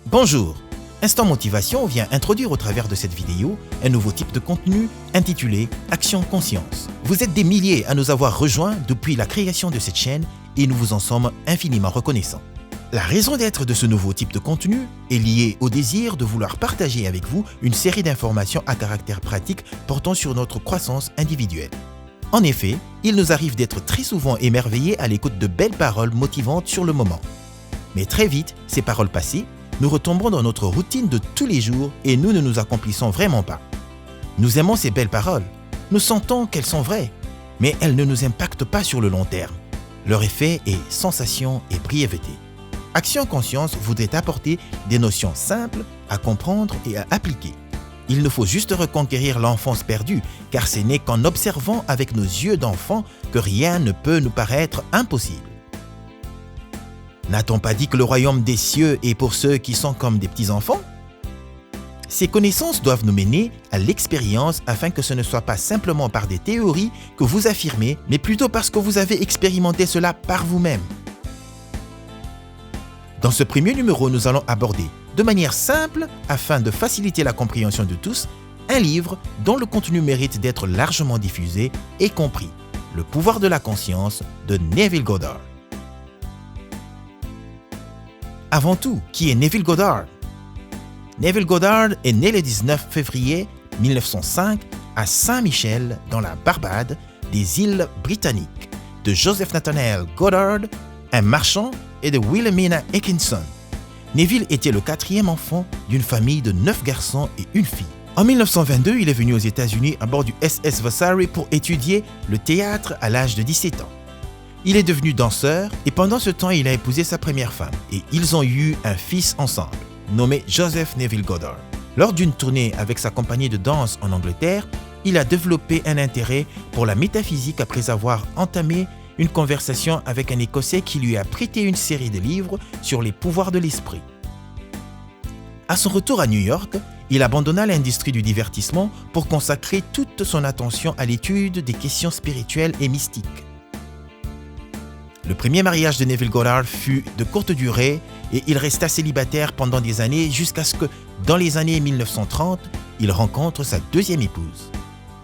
Bonjour, Instant Motivation vient introduire au travers de cette vidéo un nouveau type de contenu intitulé Action Conscience. Vous êtes des milliers à nous avoir rejoints depuis la création de cette chaîne et nous vous en sommes infiniment reconnaissants. La raison d'être de ce nouveau type de contenu est liée au désir de vouloir partager avec vous une série d'informations à caractère pratique portant sur notre croissance individuelle. En effet, il nous arrive d'être très souvent émerveillés à l'écoute de belles paroles motivantes sur le moment. Mais très vite, ces paroles passées, nous retombons dans notre routine de tous les jours et nous ne nous accomplissons vraiment pas. Nous aimons ces belles paroles, nous sentons qu'elles sont vraies, mais elles ne nous impactent pas sur le long terme. Leur effet est sensation et brièveté. Action Conscience voudrait apporter des notions simples à comprendre et à appliquer. Il nous faut juste reconquérir l'enfance perdue, car ce n'est qu'en observant avec nos yeux d'enfant que rien ne peut nous paraître impossible. N'a-t-on pas dit que le royaume des cieux est pour ceux qui sont comme des petits-enfants? Ces connaissances doivent nous mener à l'expérience afin que ce ne soit pas simplement par des théories que vous affirmez, mais plutôt parce que vous avez expérimenté cela par vous-même. Dans ce premier numéro, nous allons aborder, de manière simple, afin de faciliter la compréhension de tous, un livre dont le contenu mérite d'être largement diffusé et compris, Le pouvoir de la conscience de Neville Goddard. Avant tout, qui est Neville Goddard? Neville Goddard est né le 19 février 1905 à Saint-Michel, dans la Barbade des îles Britanniques, de Joseph Nathaniel Goddard, un marchand, et de Wilhelmina Atkinson. Neville était le quatrième enfant d'une famille de 9 garçons et une fille. En 1922, il est venu aux États-Unis à bord du SS Vasari pour étudier le théâtre à l'âge de 17 ans. Il est devenu danseur et pendant ce temps, il a épousé sa première femme et ils ont eu un fils ensemble, nommé Joseph Neville Goddard. Lors d'une tournée avec sa compagnie de danse en Angleterre, il a développé un intérêt pour la métaphysique après avoir entamé une conversation avec un Écossais qui lui a prêté une série de livres sur les pouvoirs de l'esprit. À son retour à New York, il abandonna l'industrie du divertissement pour consacrer toute son attention à l'étude des questions spirituelles et mystiques. Le premier mariage de Neville Goddard fut de courte durée et il resta célibataire pendant des années jusqu'à ce que, dans les années 1930, il rencontre sa deuxième épouse.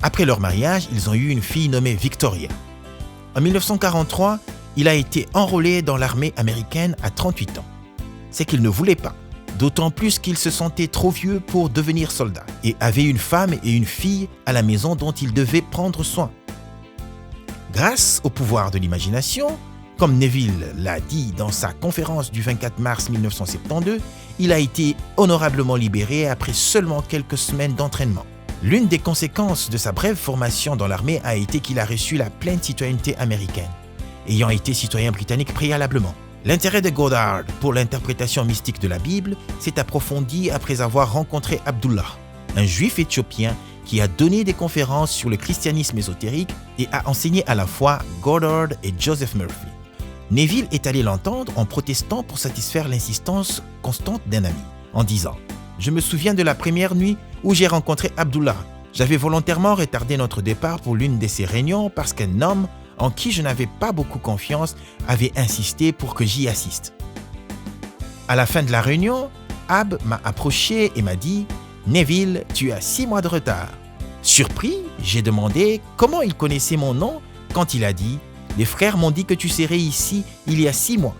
Après leur mariage, ils ont eu une fille nommée Victoria. En 1943, il a été enrôlé dans l'armée américaine à 38 ans. C'est qu'il ne voulait pas, d'autant plus qu'il se sentait trop vieux pour devenir soldat et avait une femme et une fille à la maison dont il devait prendre soin. Grâce au pouvoir de l'imagination, comme Neville l'a dit dans sa conférence du 24 mars 1972, il a été honorablement libéré après seulement quelques semaines d'entraînement. L'une des conséquences de sa brève formation dans l'armée a été qu'il a reçu la pleine citoyenneté américaine, ayant été citoyen britannique préalablement. L'intérêt de Goddard pour l'interprétation mystique de la Bible s'est approfondi après avoir rencontré Abdullah, un juif éthiopien qui a donné des conférences sur le christianisme ésotérique et a enseigné à la fois Goddard et Joseph Murphy. Neville est allé l'entendre en protestant pour satisfaire l'insistance constante d'un ami, en disant « Je me souviens de la première nuit où j'ai rencontré Abdullah. J'avais volontairement retardé notre départ pour l'une de ces réunions parce qu'un homme en qui je n'avais pas beaucoup confiance avait insisté pour que j'y assiste. À la fin de la réunion, Ab m'a approché et m'a dit « Neville, tu as 6 mois de retard. » Surpris, j'ai demandé comment il connaissait mon nom quand il a dit « Les frères m'ont dit que tu serais ici il y a 6 mois. »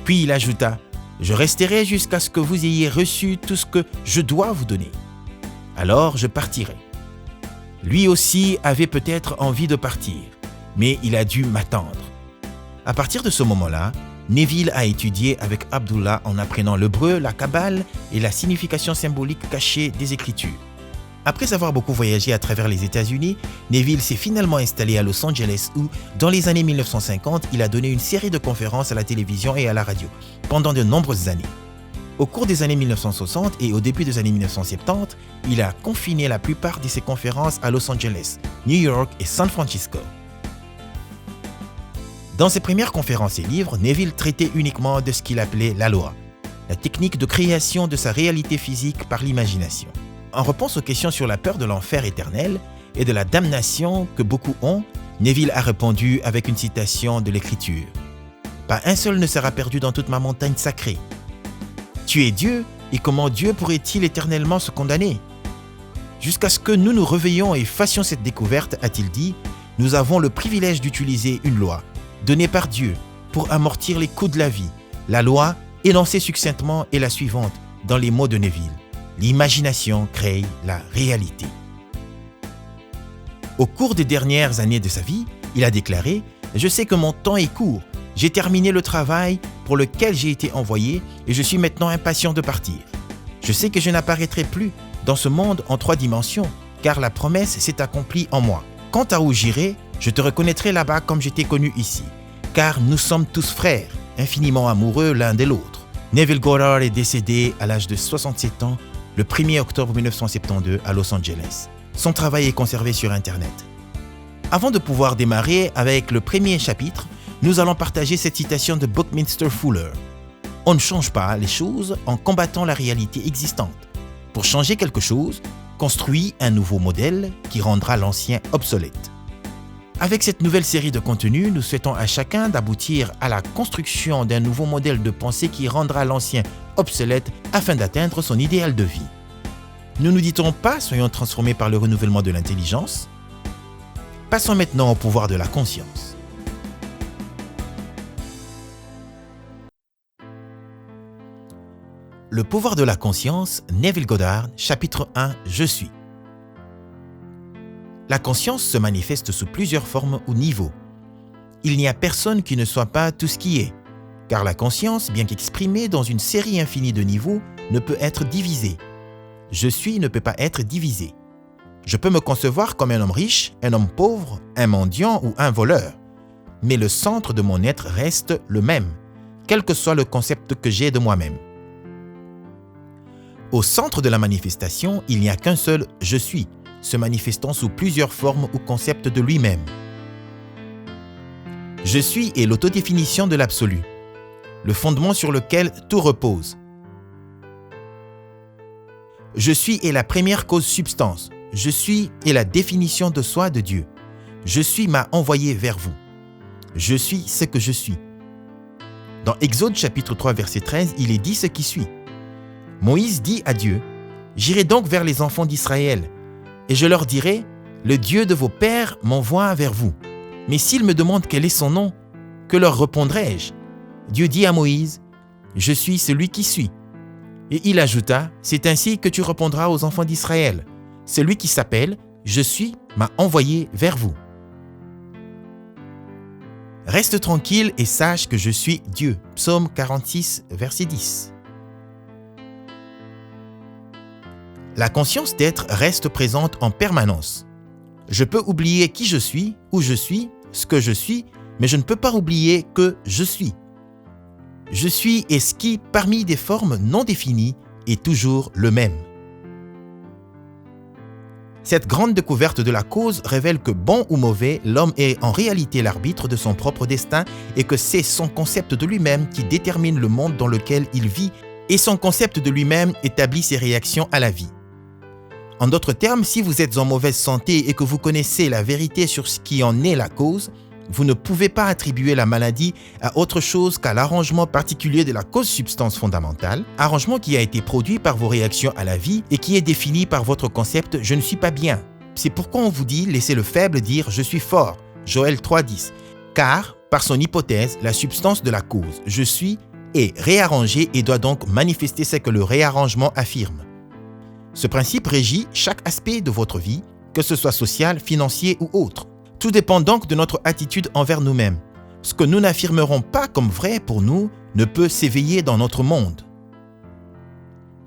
Puis il ajouta « Je resterai jusqu'à ce que vous ayez reçu tout ce que je dois vous donner. Alors je partirai. » Lui aussi avait peut-être envie de partir, mais il a dû m'attendre. À partir de ce moment-là, Neville a étudié avec Abdullah en apprenant l'hébreu, la Kabbale et la signification symbolique cachée des Écritures. Après avoir beaucoup voyagé à travers les États-Unis, Neville s'est finalement installé à Los Angeles où, dans les années 1950, il a donné une série de conférences à la télévision et à la radio, pendant de nombreuses années. Au cours des années 1960 et au début des années 1970, il a confiné la plupart de ses conférences à Los Angeles, New York et San Francisco. Dans ses premières conférences et livres, Neville traitait uniquement de ce qu'il appelait la loi, la technique de création de sa réalité physique par l'imagination. En réponse aux questions sur la peur de l'enfer éternel et de la damnation que beaucoup ont, Neville a répondu avec une citation de l'Écriture. « Pas un seul ne sera perdu dans toute ma montagne sacrée. » Tu es Dieu, et comment Dieu pourrait-il éternellement se condamner? Jusqu'à ce que nous nous réveillions et fassions cette découverte, a-t-il dit, nous avons le privilège d'utiliser une loi, donnée par Dieu, pour amortir les coups de la vie. La loi, énoncée succinctement, est la suivante, dans les mots de Neville. L'imagination crée la réalité. Au cours des dernières années de sa vie, il a déclaré « Je sais que mon temps est court. J'ai terminé le travail pour lequel j'ai été envoyé et je suis maintenant impatient de partir. Je sais que je n'apparaîtrai plus dans ce monde en 3 dimensions, car la promesse s'est accomplie en moi. Quant à où j'irai, je te reconnaîtrai là-bas comme j'étais connu ici, car nous sommes tous frères, infiniment amoureux l'un de l'autre. » Neville Goddard est décédé à l'âge de 67 ans le 1er octobre 1972 à Los Angeles. Son travail est conservé sur Internet. Avant de pouvoir démarrer avec le premier chapitre, nous allons partager cette citation de Buckminster Fuller. On ne change pas les choses en combattant la réalité existante. Pour changer quelque chose, construis un nouveau modèle qui rendra l'ancien obsolète. Avec cette nouvelle série de contenus, nous souhaitons à chacun d'aboutir à la construction d'un nouveau modèle de pensée qui rendra l'ancien obsolète afin d'atteindre son idéal de vie. Ne nous dit-on pas soyons transformés par le renouvellement de l'intelligence? Passons maintenant au pouvoir de la conscience. Le pouvoir de la conscience, Neville Goddard, chapitre 1, Je suis. La conscience se manifeste sous plusieurs formes ou niveaux. Il n'y a personne qui ne soit pas tout ce qui est, car la conscience, bien qu'exprimée dans une série infinie de niveaux, ne peut être divisée. Je suis ne peut pas être divisé. Je peux me concevoir comme un homme riche, un homme pauvre, un mendiant ou un voleur. Mais le centre de mon être reste le même, quel que soit le concept que j'ai de moi-même. Au centre de la manifestation, il n'y a qu'un seul « je suis », se manifestant sous plusieurs formes ou concepts de lui-même. Je suis est l'autodéfinition de l'absolu, le fondement sur lequel tout repose. Je suis est la première cause substance. Je suis est la définition de soi de Dieu. Je suis m'a envoyé vers vous. Je suis ce que je suis. Dans Exode chapitre 3 verset 13, il est dit ce qui suit. Moïse dit à Dieu, « J'irai donc vers les enfants d'Israël, et je leur dirai, le Dieu de vos pères m'envoie vers vous. Mais s'ils me demandent quel est son nom, que leur répondrai-je? Dieu dit à Moïse, « Je suis celui qui suis. » Et il ajouta, « C'est ainsi que tu répondras aux enfants d'Israël. Celui qui s'appelle « Je suis » m'a envoyé vers vous. » Reste tranquille et sache que je suis Dieu. Psaume 46, verset 10. La conscience d'être reste présente en permanence. Je peux oublier qui je suis, où je suis, ce que je suis, mais je ne peux pas oublier que je suis. Je suis est ce qui, parmi des formes non définies, est toujours le même. Cette grande découverte de la cause révèle que bon ou mauvais, l'homme est en réalité l'arbitre de son propre destin et que c'est son concept de lui-même qui détermine le monde dans lequel il vit et son concept de lui-même établit ses réactions à la vie. En d'autres termes, si vous êtes en mauvaise santé et que vous connaissez la vérité sur ce qui en est la cause, vous ne pouvez pas attribuer la maladie à autre chose qu'à l'arrangement particulier de la cause-substance fondamentale, arrangement qui a été produit par vos réactions à la vie et qui est défini par votre concept « je ne suis pas bien ». C'est pourquoi on vous dit « laissez le faible dire « je suis fort ». Joël 3,10. Car, par son hypothèse, la substance de la cause « je suis » est réarrangée et doit donc manifester ce que le réarrangement affirme. Ce principe régit chaque aspect de votre vie, que ce soit social, financier ou autre. Tout dépend donc de notre attitude envers nous-mêmes. Ce que nous n'affirmerons pas comme vrai pour nous ne peut s'éveiller dans notre monde.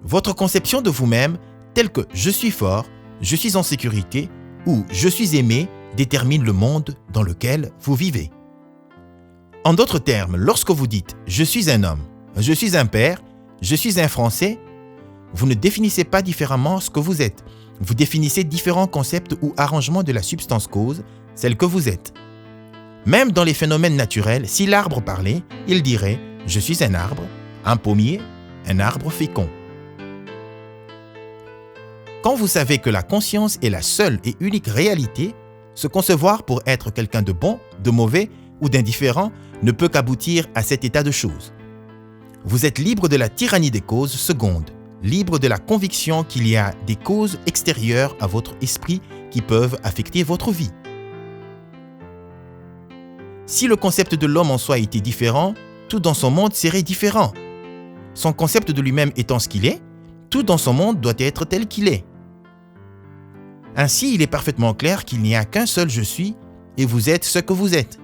Votre conception de vous-même, telle que « je suis fort »,« je suis en sécurité » ou « je suis aimé » détermine le monde dans lequel vous vivez. En d'autres termes, lorsque vous dites « je suis un homme »,« je suis un père »,« je suis un Français », vous ne définissez pas différemment ce que vous êtes. Vous définissez différents concepts ou arrangements de la substance cause, celle que vous êtes. Même dans les phénomènes naturels, si l'arbre parlait, il dirait « je suis un arbre, un pommier, un arbre fécond ». Quand vous savez que la conscience est la seule et unique réalité, se concevoir pour être quelqu'un de bon, de mauvais ou d'indifférent ne peut qu'aboutir à cet état de choses. Vous êtes libre de la tyrannie des causes secondes, libre de la conviction qu'il y a des causes extérieures à votre esprit qui peuvent affecter votre vie. Si le concept de l'homme en soi était différent, tout dans son monde serait différent. Son concept de lui-même étant ce qu'il est, tout dans son monde doit être tel qu'il est. Ainsi, il est parfaitement clair qu'il n'y a qu'un seul je suis et vous êtes ce que vous êtes.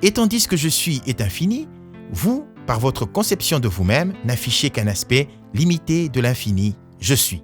Et tandis que je suis est infini, vous, par votre conception de vous-même, n'affichez qu'un aspect limité de l'infini je suis.